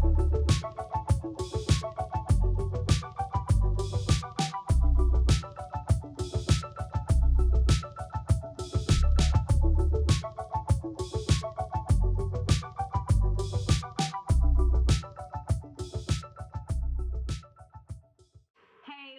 Hey,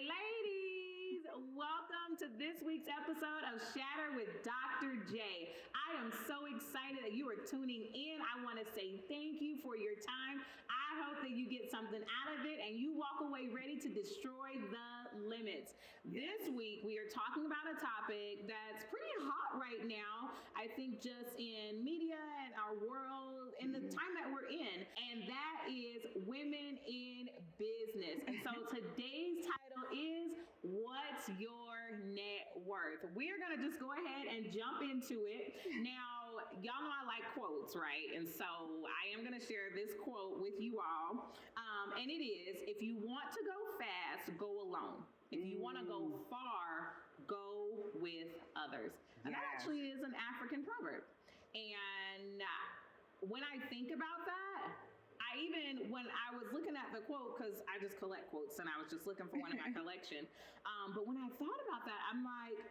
ladies, welcome to this week's episode of Shatter with Dr. J. I am so excited that you are tuning in. I want to say thank you for your time. I hope that you get something out of it and you walk away ready to destroy the limits. This week, we are talking about a topic that's pretty hot right now, I think, just in media and our world, in the time that we're in, and that is women in business. And so today's title is What's Your Net Worth? We're going to just go ahead and jump into it. Now, y'all know I like quotes, right? And so I am going to share this quote with you all. And it is, if you want to go fast, go alone. If you want to go far, go with others. And that actually is an African proverb. And when I think about that, when I was looking at the quote, because I just collect quotes and I was just looking for one in my collection. But when I thought about that, I'm like,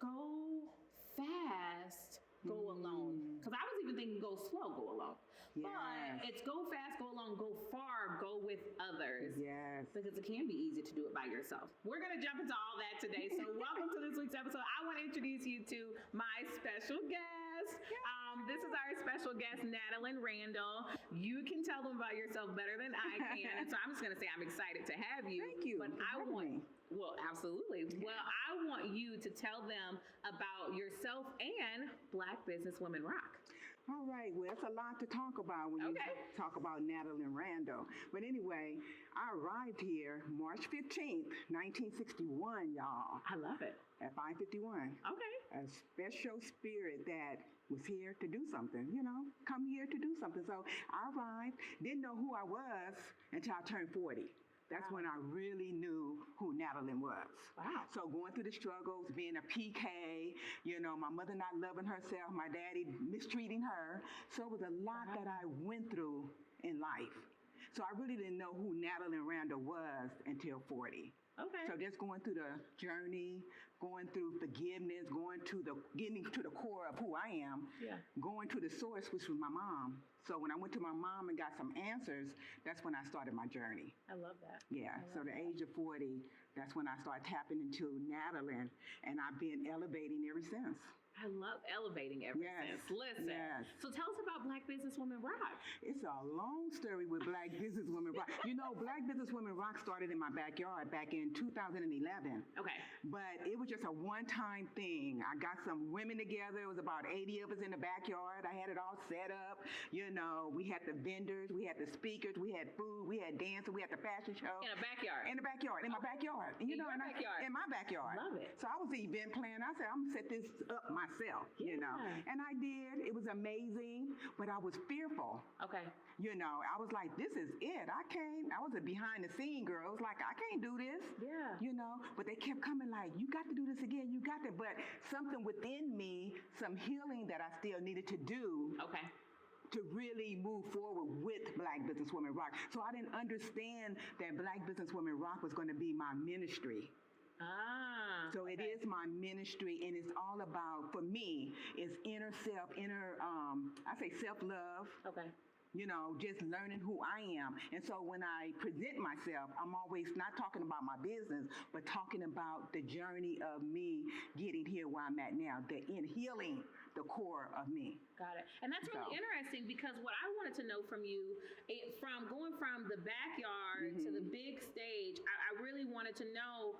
go fast, go alone. Because I was even thinking go slow, go alone. Yes. But it's go fast, go alone, go far, go with others. Yes. Because it can be easy to do it by yourself. We're going to jump into all that today. So welcome to this week's episode. I want to introduce you to my special guest. This is our special guest, Natalyn Randle. You can tell them about yourself better than I can. And so I'm just going to say I'm excited to have you. Thank you. But well, absolutely. Well, I want you to tell them about yourself and Black Businesswomen Rock. All right. Well, it's a lot to talk about when you talk about Natalyn Randle. But anyway, I arrived here March 15th, 1961, y'all. I love it. At 551. Okay. A special spirit that was here to do something, come here to do something. So I arrived, didn't know who I was until I turned 40. That's when I really knew who Natalyn was. Wow. So going through the struggles, being a PK, my mother not loving herself, my daddy mistreating her. So it was a lot that I went through in life. So I really didn't know who Natalyn Randle was until 40. Okay. So just going through the journey, going through forgiveness, getting to the core of who I am, going to the source, which was my mom. So when I went to my mom and got some answers, that's when I started my journey. I love that. Yeah. So the age of 40, that's when I started tapping into Natalyn, and I've been elevating ever since. I love elevating ever since. Listen. Yes. So tell us about Black Businesswomen Rock. It's a long story with Black Businesswomen Rock. Black Businesswomen Rock started in my backyard back in 2011. Okay. But it was just a one-time thing. I got some women together. It was about 80 of us in the backyard. I had it all set up. We had the vendors, we had the speakers, we had food, we had dancing, we had the fashion show. In a backyard? In the backyard, in my backyard. In your backyard? In my backyard. Love it. So I was the event planner. I said, I'm going to set this up myself, And I did. It was amazing, but I was fearful. Okay. I was like, this is it. I was a behind the scene girl. I was like, I can't do this. Yeah. But they kept coming like, you got to do this again. You got to. But something within me, some healing that I still needed to do. Okay. To really move forward with Black Businesswomen Rock. So I didn't understand that Black Businesswomen Rock was going to be my ministry. So it is my ministry, and it's all about, for me, it's inner self, I say self-love. Okay. Just learning who I am. And so when I present myself, I'm always not talking about my business, but talking about the journey of me getting here where I'm at now, in healing the core of me. Got it. And that's really interesting, because what I wanted to know from you, from going from the backyard to the big stage, I really wanted to know,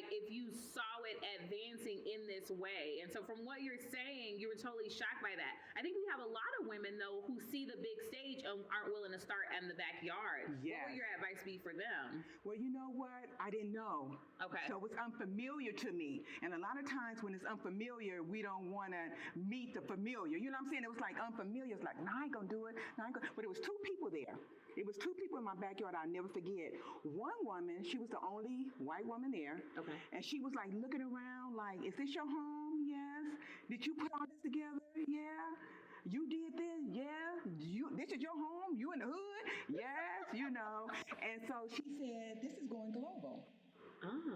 if you saw it advancing in this way. And so from what you're saying, you were totally shocked by that. I think we have a lot of women, though, who see the big stage and aren't willing to start in the backyard. Yes. What would your advice be for them? Well, you know what? I didn't know. Okay. So it was unfamiliar to me. And a lot of times when it's unfamiliar, we don't want to meet the familiar. You know what I'm saying? It was like unfamiliar. It's like, no, I ain't going to do it. No, I ain't gonna. But it was two people there. It was two people in my backyard I'll never forget. One woman, she was the only white woman there. Okay. And she was like looking around like, is this your home? Yes. Did you put all this together? Yeah. You did this? Yeah. This is your home? You in the hood? And so she said, this is going global.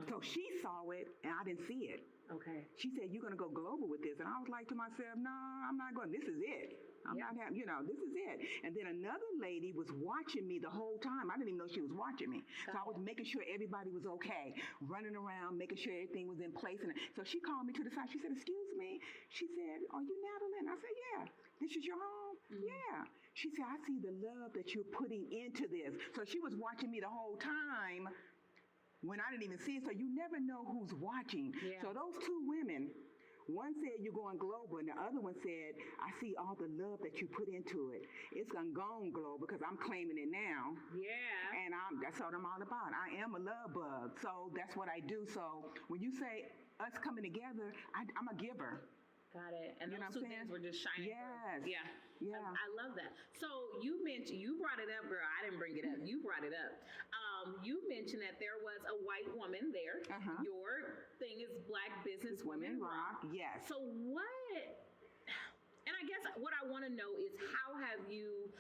So she saw it and I didn't see it. Okay. She said, you're going to go global with this. And I was like to myself, no, I'm not going. This is it. I'm not having, this is it. And then another lady was watching me the whole time. I didn't even know she was watching me. So I was making sure everybody was okay, running around, making sure everything was in place. And so she called me to the side. She said, excuse me. She said, are you Natalyn? I said, yeah. This is your home? Yeah. She said, I see the love that you're putting into this. So she was watching me the whole time when I didn't even see it. So you never know who's watching. Yeah. So those two women, one said you're going global, and the other one said, I see all the love that you put into it. It's going to go global because I'm claiming it now. Yeah. And that's what I'm all about. I am a love bug. So that's what I do. So when you say us coming together, I'm a giver. Got it. And those two things were just shining. Yes. Through. Yeah. I love that. So you brought it up, girl. I didn't bring it up. You brought it up. You mentioned that there was a white woman there. Your thing is Black Businesswomen Rock. Yes. So what, and I guess what I want to know is how have you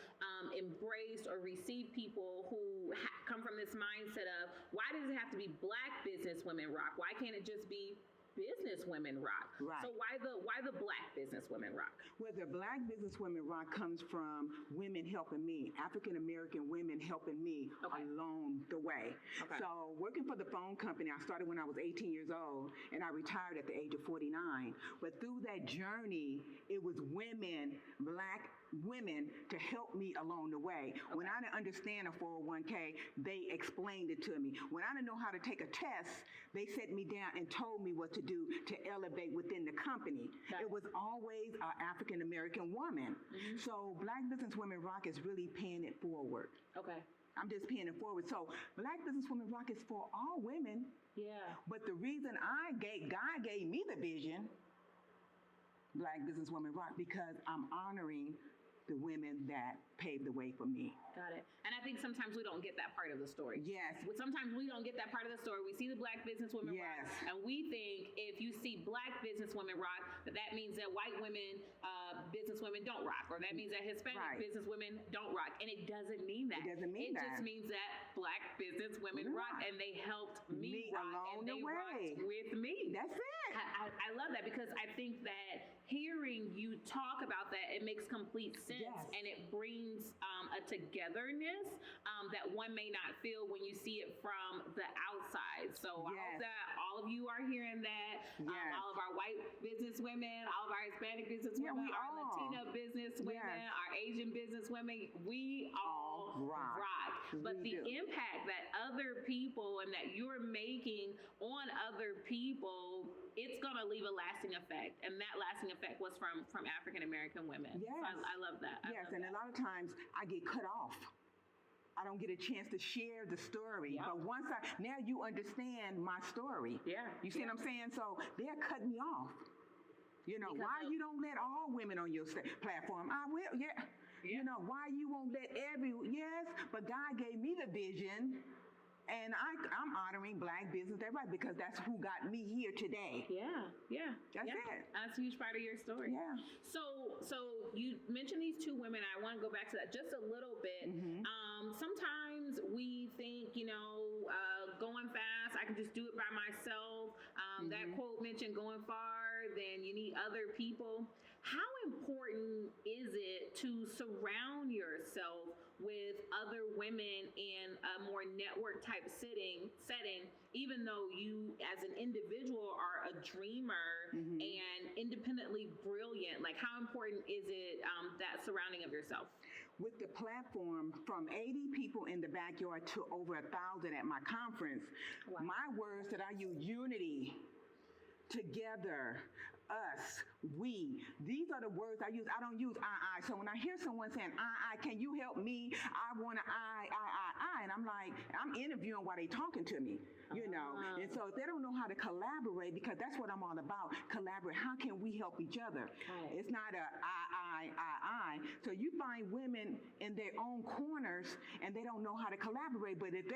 embraced or received people who come from this mindset of why does it have to be Black Businesswomen Rock? Why can't it just be Businesswomen Rock? Right. So why the Black Businesswomen Rock? Well, the Black Businesswomen Rock comes from women helping me, African American women helping me along the way. Okay. So working for the phone company, I started when I was 18 years old, and I retired at the age of 49. But through that journey, it was women, Black women, to help me along the way. Okay. When I didn't understand a 401k, they explained it to me. When I didn't know how to take a test, they set me down and told me what to do to elevate within the company. It was always an African American woman. So Black Businesswomen Rock is really paying it forward. Okay. I'm just paying it forward. So Black Businesswomen Rock is for all women. Yeah. But the reason God gave me the vision, Black Businesswomen Rock, because I'm honoring the women that paved the way for me. Got it. And I think sometimes we don't get that part of the story. Yes. Sometimes we don't get that part of the story. We see the Black Businesswomen Rock, and we think if you see Black Businesswomen Rock, that means that white women, businesswomen don't rock, or that means that Hispanic businesswomen don't rock. And it doesn't mean that. It doesn't mean that. It just means that Black businesswomen rock, and they helped me rock, along and they rocked with me. That's it. I love that because I think that hearing you talk about that, it makes complete sense, and it brings a togetherness that one may not feel when you see it from the outside. So I hope that all of you are hearing that. All of our white businesswomen, all of our Hispanic businesswomen, our Latina businesswomen, our Asian businesswomen, we all rock. But the impact that other people and that you're making on other people, it's going to leave a lasting effect. And that lasting effect was from African American women. Yes. So I love that. A lot of times I get cut off. I don't get a chance to share the story. Yep. But now you understand my story. Yeah. You see what I'm saying? So they're cutting me off. Why you don't let all women on your platform? I will, why you won't let but God gave me the vision. And I'm honoring Black business, because that's who got me here today. Yeah. That's it. That's a huge part of your story. Yeah. So you mentioned these two women. I want to go back to that just a little bit. Sometimes we think, going fast, I can just do it by myself. That quote mentioned going far, then you need other people. How important is it to surround yourself with other women in a more network type setting, even though you as an individual are a dreamer and independently brilliant? Like, how important is it, that surrounding of yourself? With the platform, from 80 people in the backyard to over 1,000 at my conference, my words that I use: unity, together, us, we. These are the words I use. I don't use I. So when I hear someone saying I, can you help me? I want to I. And I'm like, I'm interviewing while they talking to me, And so if they don't know how to collaborate, because that's what I'm all about, collaborate. How can we help each other? Right. It's not a I. So you find women in their own corners and they don't know how to collaborate. But if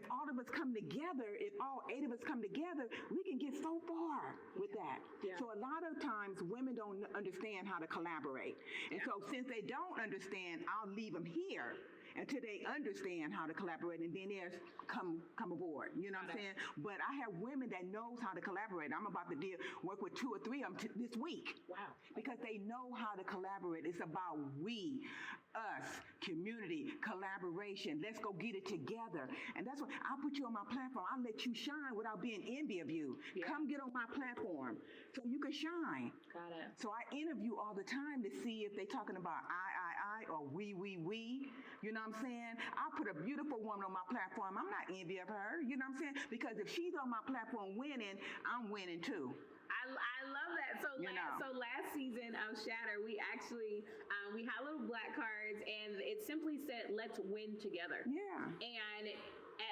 all of us come together, if all 8 of us come together, we can get so far with that. Yeah. So a lot of times women don't understand how to collaborate. And so since they don't understand, I'll leave them here. until they understand how to collaborate, and then there's come aboard. You know what I'm saying? But I have women that knows how to collaborate. I'm about to work with 2 or 3 of them this week. Wow. Because they know how to collaborate. It's about we, us, community, collaboration. Let's go get it together. And that's what I'll put you on my platform. I'll let you shine without being envy of you. Yeah. Come get on my platform so you can shine. Got it. So I interview all the time to see if they're talking about I, or we. You know what I'm saying? I'll put a beautiful woman on my platform. I'm not envy of her. You know what I'm saying? Because if she's on my platform winning, I'm winning too. I love that. So last season of Shatter, we actually we had little black cards, and it simply said, "Let's win together." Yeah. And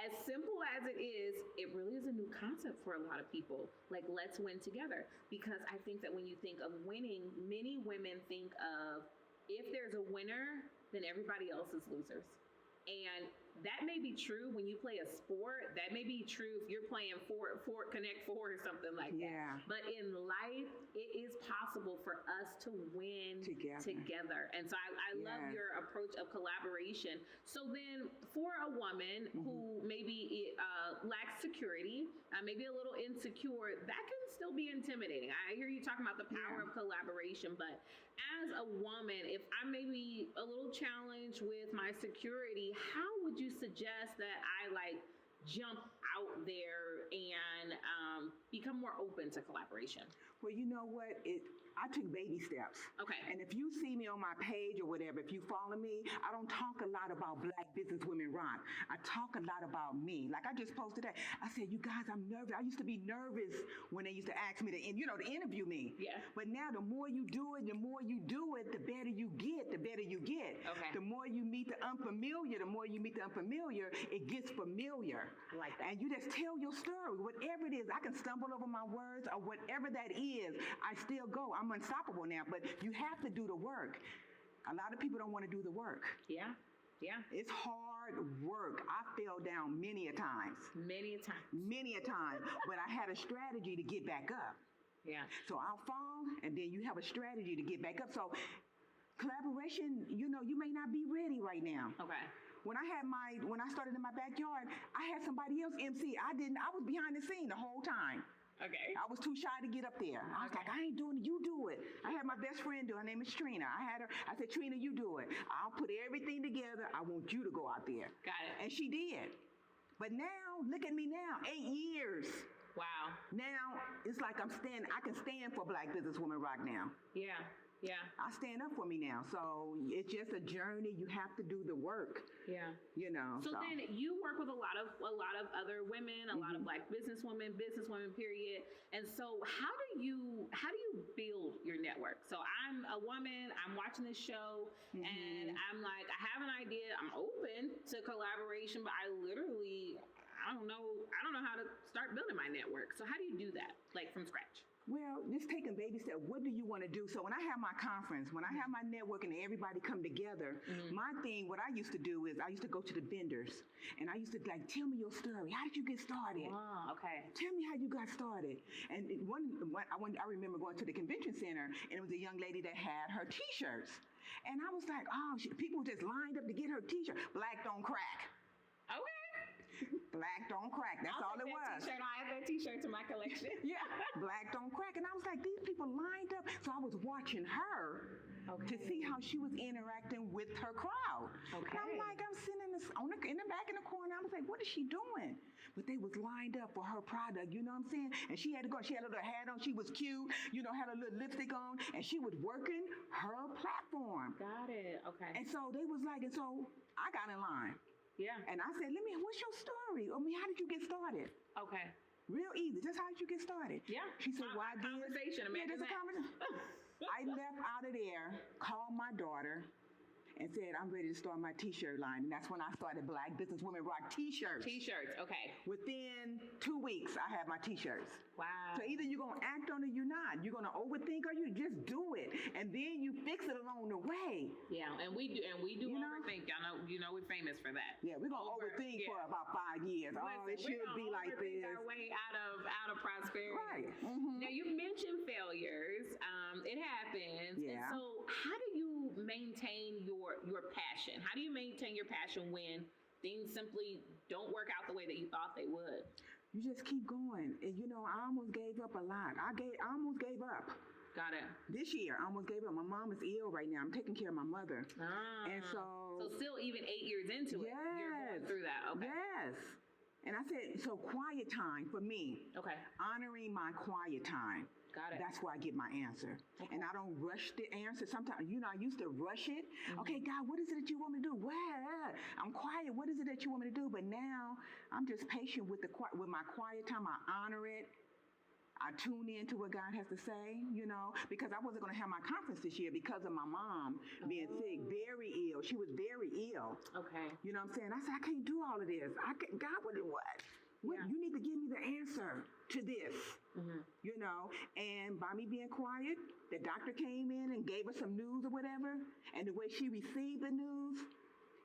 as simple as it is, it really is a new concept for a lot of people. Like, let's win together. Because I think that when you think of winning, many women think of, if there's a winner, then everybody else is losers. And that may be true when you play a sport. That may be true if you're playing Connect Four or something like that. But in life, it is possible for us to win together. And so I love your approach of collaboration. So then for a woman who maybe lacks security, maybe a little insecure, that can still be intimidating. I hear you talking about the power of collaboration, but as a woman, if I'm maybe a little challenged with my security, how would you suggest that I jump out there and become more open to collaboration? Well, you know what? I took baby steps. Okay. And if you see me on my page or whatever, if you follow me, I don't talk a lot about Black business women rock. I talk a lot about me. Like I just posted that. I said, you guys, I'm nervous. I used to be nervous when they used to ask me to interview me. Yeah. But now the more you do it, the better you get, Okay. The more you meet the unfamiliar, it gets familiar. I like that. And you just tell your story. Whatever it is, I can stumble over my words or whatever that is, I still go. I'm unstoppable now, but you have to do the work. A lot of people don't want to do the work. Yeah. Yeah. It's hard work. I fell down many a time, but I had a strategy to get back up. Yeah. So I'll fall, and then you have a strategy to get back up. So collaboration, you may not be ready right now. Okay. When I started in my backyard, I had somebody else MC. I was behind the scene the whole time. Okay. I was too shy to get up there. I was like, I ain't doing it. You do it. I had my best friend do it. Her name is Trina. I said, Trina, you do it. I'll put everything together. I want you to go out there. Got it. And she did. But now, look at me now, 8 years. Wow. Now, it's like I can stand for Black businesswoman rock now. Yeah. Yeah. I stand up for me now. So it's just a journey. You have to do the work. Yeah. So then you work with a lot of other women, a lot of Black businesswomen, period. And so how do you build your network? So I'm a woman, I'm watching this show, and I'm like, I have an idea, I'm open to collaboration, but I don't know how to start building my network. So how do you do that, from scratch? Well, just taking baby steps. What do you want to do? So when I have my conference, when I have my network and everybody come together, my thing, what I used to do is I used to go to the vendors and I used to tell me your story. How did you get started? Oh, okay. Tell me how you got started. And I remember going to the convention center, and it was a young lady that had her T-shirts. And I was like, people just lined up to get her T-shirt. Black don't crack. Okay. Black don't crack. That's all it was. T-shirt. I have that T-shirt in my collection. Yeah, Black don't crack. And I was like, these people lined up. So I was watching her to see how she was interacting with her crowd. Okay. And I'm like, I'm sitting in the back in the corner. I was like, what is she doing? But they was lined up for her product. You know what I'm saying? And she had to go. She had a little hat on. She was cute. Had a little lipstick on, and she was working her platform. Got it. Okay. And so they was like, and so I got in line. Yeah. And I said, what's your story? How did you get started? Okay. Real easy. Just how did you get started? Yeah. She said, well, I did. Conversation. Imagine that. Conversation. I left out of there, called my daughter, and said, I'm ready to start my T-shirt line. And that's when I started Black Businesswomen Rock T-shirts. T-shirts, okay. Within 2 weeks, I had my T-shirts. Wow. So either you're going to act on it or you're not. You're going to overthink or you just do it. And then you fix it along the way. Yeah, and we do overthink. You know we're famous for that. Yeah, we're going to overthink for about 5 years. Listen, it should be like this. Our way out of prosperity. Right. Now, you mentioned failures. It happens. Yeah. And so how do you maintain your passion? How do you maintain your passion when things simply don't work out the way that you thought they would? You just keep going. And I almost gave up a lot. I almost gave up. Got it. This year, I almost gave up. My mom is ill right now. I'm taking care of my mother. And so still even 8 years into it, you're going through that. Okay. Yes. And I said, so quiet time for me. Okay. Honoring my quiet time. Got it. That's where I get my answer. Okay. And I don't rush the answer. Sometimes, I used to rush it. Mm-hmm. Okay, God, what is it that you want me to do? Well, I'm quiet. What is it that you want me to do? But now I'm just patient with my quiet time. I honor it. I tune in to what God has to say, because I wasn't going to have my conference this year because of my mom being sick, very ill. She was very ill. Okay. You know what I'm saying? I said, I can't do all of this. God, what? Yeah. You need to give me the answer to this, and by me being quiet, the doctor came in and gave us some news or whatever, and the way she received the news,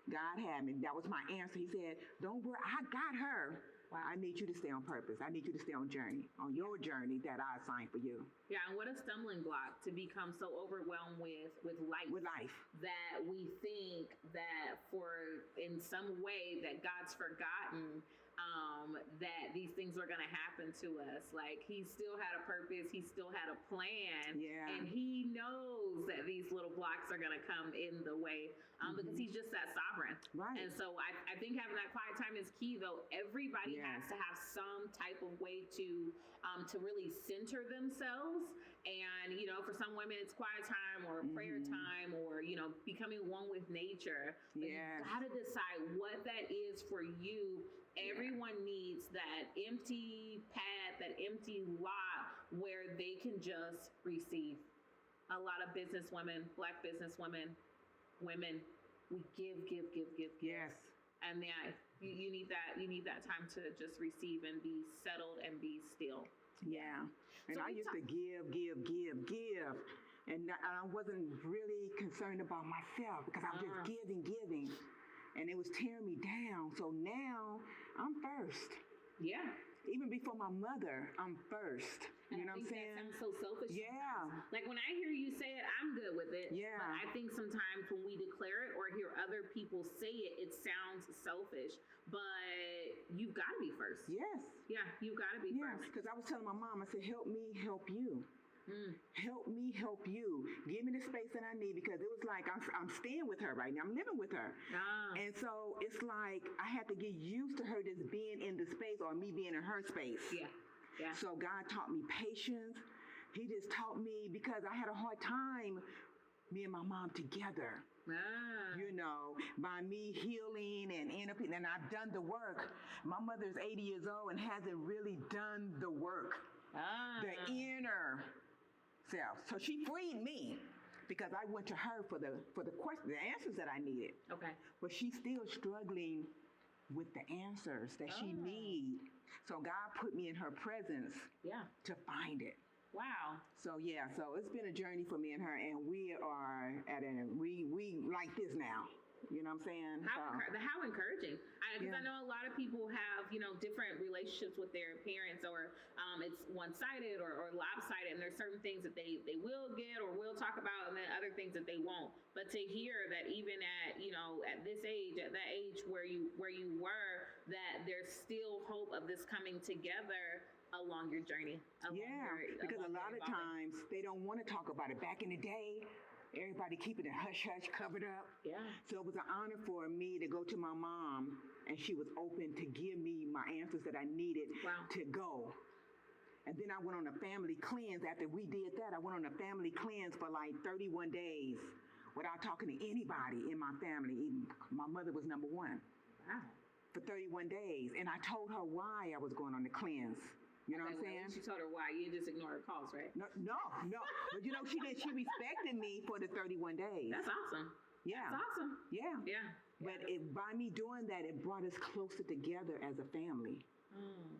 God had me. That was my answer. He said, don't worry, I got her. Wow. I need you to stay on purpose. I need you to stay on your journey that I assigned for you. Yeah, and what a stumbling block to become so overwhelmed with life. With life. That we think that in some way that God's forgotten that these things are going to happen to us. Like, he still had a purpose. He still had a plan. Yeah. And he knows that these little blocks are going to come in the way because he's just that sovereign. Right. And so I think having that quiet time is key, though. Everybody has to have some type of way to really center themselves. And, for some women, it's quiet time or prayer time or, becoming one with nature. But you got to decide what that is for you. Everyone needs that empty pad, that empty lot where they can just receive. A lot of businesswomen, Black businesswomen, women, we give. Yes. And you need that time to just receive and be settled and be still. Yeah. And I used to give. And I wasn't really concerned about myself because I was just giving. And it was tearing me down. So now I'm first. Yeah. Even before my mother, I'm first. You know what I'm saying? That sounds so selfish. Yeah. Sometimes. Like when I hear you say it, I'm good with it. Yeah. But I think sometimes when we declare it or hear other people say it, it sounds selfish. But you've got to be first. Yes. Yeah, you've got to be first. Because I was telling my mom, I said, help me, help you. Help me, help you. Give me the space that I need, because it was like I'm staying with her right now. I'm living with her. And so it's like I had to get used to her just being in the space or me being in her space. Yeah. So God taught me patience. He just taught me, because I had a hard time, me and my mom together. By me healing and I've done the work. My mother's 80 years old and hasn't really done the work. The inner self. So she freed me because I went to her for the question, the answers that I needed. Okay. But she's still struggling with the answers that she needs. So God put me in her presence to find it. Wow. So it's been a journey for me and her, and we are we like this now. You know what I'm saying? How encouraging. Because I know a lot of people have, different relationships with their parents, or it's one-sided or lopsided, and there's certain things that they will get or will talk about, and then other things that they won't. But to hear that even at, at this age, at that age where you were, that there's still hope of this coming together along your journey. Because a lot of times they don't want to talk about it. Back in the day, everybody keeping it hush-hush, covered up. Yeah. So it was an honor for me to go to my mom, and she was open to give me my answers that I needed to go. And then I went on a family cleanse. After we did that, I went on a family cleanse for like 31 days without talking to anybody in my family. Even my mother was number one. Wow. For 31 days. And I told her why I was going on the cleanse. You know what I'm saying? She told her why. You didn't just ignore her calls, right? No. But she did. She respected me for the 31 days. That's awesome. Yeah. That's awesome. Yeah. Yeah. But by me doing that, it brought us closer together as a family.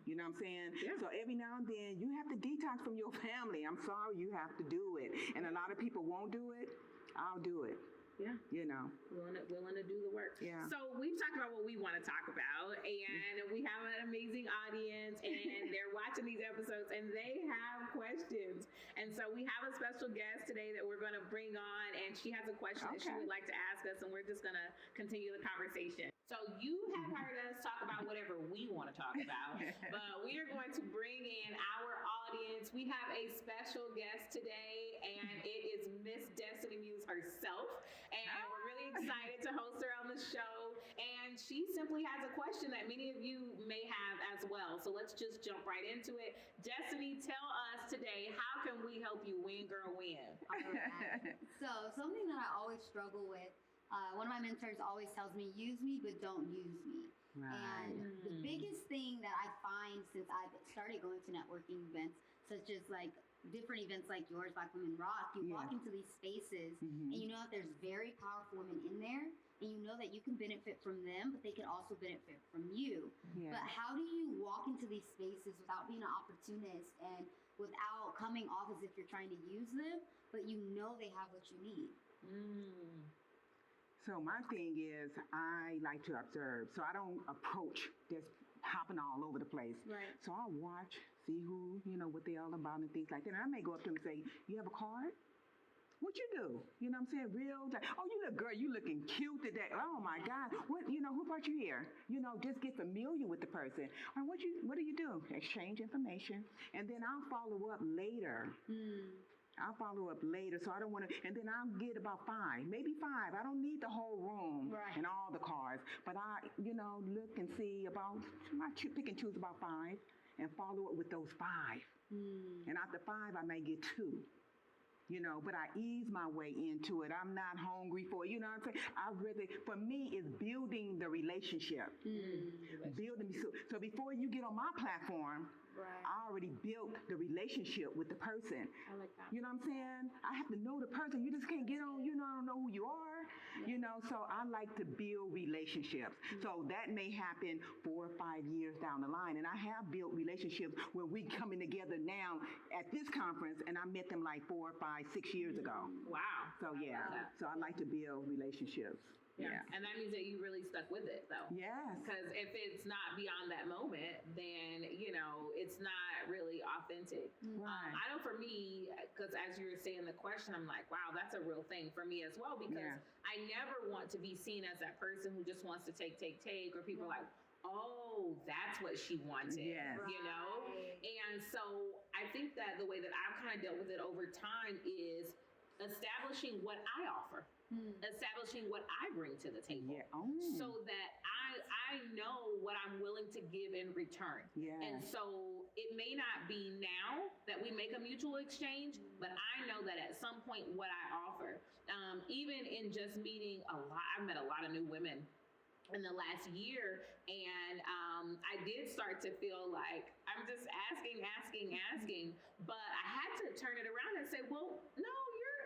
You know what I'm saying? Yeah. So every now and then, you have to detox from your family. I'm sorry, you have to do it. And a lot of people won't do it. I'll do it. Yeah. You know. Willing to do the work. Yeah. So we've talked about what we want to talk about, and we have an amazing audience, and they're watching these episodes, and they have questions. And so we have a special guest today that we're going to bring on, and she has a question that she would like to ask us, and we're just going to continue the conversation. So you have heard us talk about whatever we want to talk about, but we are going to bring in our audience. We have a special guest today, and it is Miss Destiny Muse herself, and we're really excited to host her on the show. And she simply has a question that many of you may have as well. So let's just jump right into it. Destiny, tell us today, how can we help you win, girl, win? All right. So something that I always struggle with, one of my mentors always tells me, use me, but don't use me. Right. And the biggest thing that I find since I've started going to networking events, such as like different events like yours, Black Women Rock, you walk into these spaces and you know that there's very powerful women in there, and you know that you can benefit from them, but they can also benefit from you. But how do you walk into these spaces without being an opportunist and without coming off as if you're trying to use them, but you know they have what you need? So my thing is, I like to observe. So I don't approach just hopping all over the place. Right. So I watch, see who, what they're all about and things like that. And I may go up to them and say, you have a card? What you do? You know what I'm saying? Oh, you look, girl, you looking cute today. Oh my God. What, who brought you here? Just get familiar with the person. Or what do you do? Exchange information. And then I'll follow up later. So I don't want to, and then I'll get about 5, maybe 5. I don't need the whole room and all the cards, but I, look and see about, pick and choose about 5 and follow up with those 5. And after 5, I may get 2. But I ease my way into it. I'm not hungry for it. You know what I'm saying? For me, it's building the relationship. So before you get on my platform, I already built the relationship with the person. I like that. You know what I'm saying? I have to know the person. You just can't get on, I don't know who you are. So I like to build relationships. So that may happen 4 or 5 years down the line. And I have built relationships where we coming together now at this conference, and I met them like 4, 5, 6 years ago. Wow. So so I like to build relationships. Yeah. And that means that you really stuck with it, though. Yes. Because if it's not beyond that moment, then, it's not really authentic. Right. I know for me, because as you were saying the question, I'm like, wow, that's a real thing for me as well, because I never want to be seen as that person who just wants to take, or people are like, oh, that's what she wanted, And so I think that the way that I've kind of dealt with it over time is establishing what I offer. Establishing what I bring to the table, so that I know what I'm willing to give in return. And so it may not be now that we make a mutual exchange, but I know that at some point what I offer, even in just meeting I've met a lot of new women in the last year, and I did start to feel like I'm just asking, but I had to turn it around and say, well, no,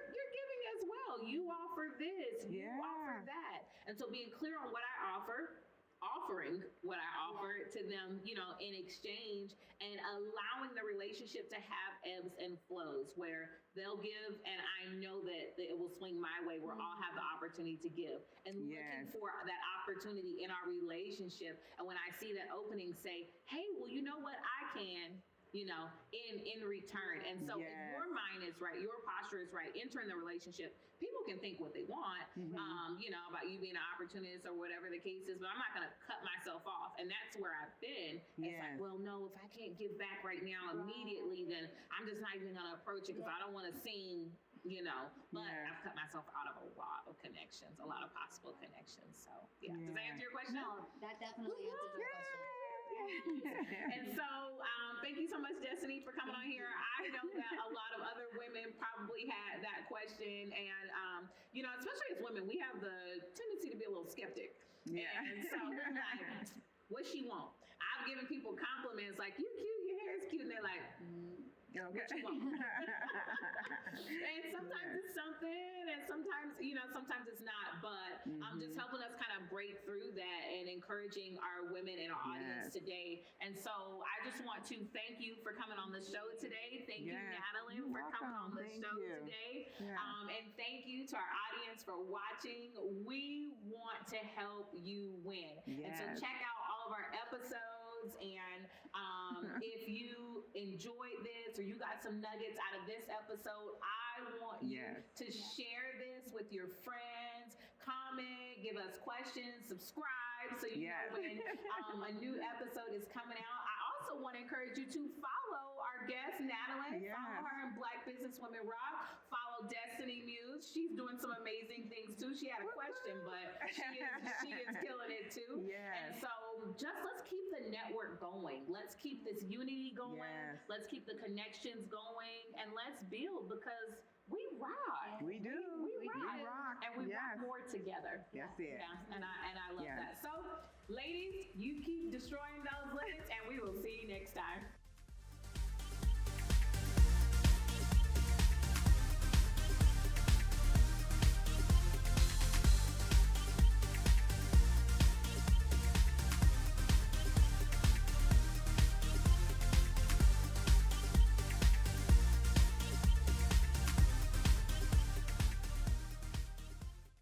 you're giving as well. You offer this, you offer that. And so being clear on what I offer, offering what I offer to them, in exchange, and allowing the relationship to have ebbs and flows where they'll give, and I know that it will swing my way where I'll have the opportunity to give, and looking for that opportunity in our relationship. And when I see that opening, say, hey, well, you know what? I can, in return. And so if your mind is right, your posture is right, entering the relationship, people can think what they want, about you being an opportunist or whatever the case is, but I'm not going to cut myself off. And that's where I've been. It's like, well, no, if I can't give back right now immediately, then I'm just not even going to approach it because I don't want to seem, but I've cut myself out of a lot of connections, a lot of possible connections. So, Does that answer your question? No, that definitely answers your question. And so, thank you so much, Destiny, for coming on here. I know that a lot of other women probably had that question, and especially as women, we have the tendency to be a little skeptic. And so we're like, what she want? I've given people compliments like, you cute, your hair is cute, and they're like, Okay. Which you won't. And sometimes it's something, and sometimes, sometimes it's not. But just helping us kind of break through that and encouraging our women in our audience today. And so I just want to thank you for coming on the show today. Thank you, Natalyn, for coming on the show today. And thank you to our audience for watching. We want to help you win. And so check out all of our episodes. And if you enjoyed this or you got some nuggets out of this episode, I want you to share this with your friends, comment, give us questions, subscribe so you know when a new episode is coming out. I also want to encourage you to follow our guest, Natalyn. Follow her in Black Businesswomen Rock. Follow Destiny Muse. She's doing some amazing things too. She had a question, but she is killing it too. And so let's keep the network going. Let's keep this unity going. Let's keep the connections going, and let's build, because we rock. We do. We rock. And we rock more together. That's it. Yeah. And I love that. So, ladies, you keep destroying those limits, and we will see you next time.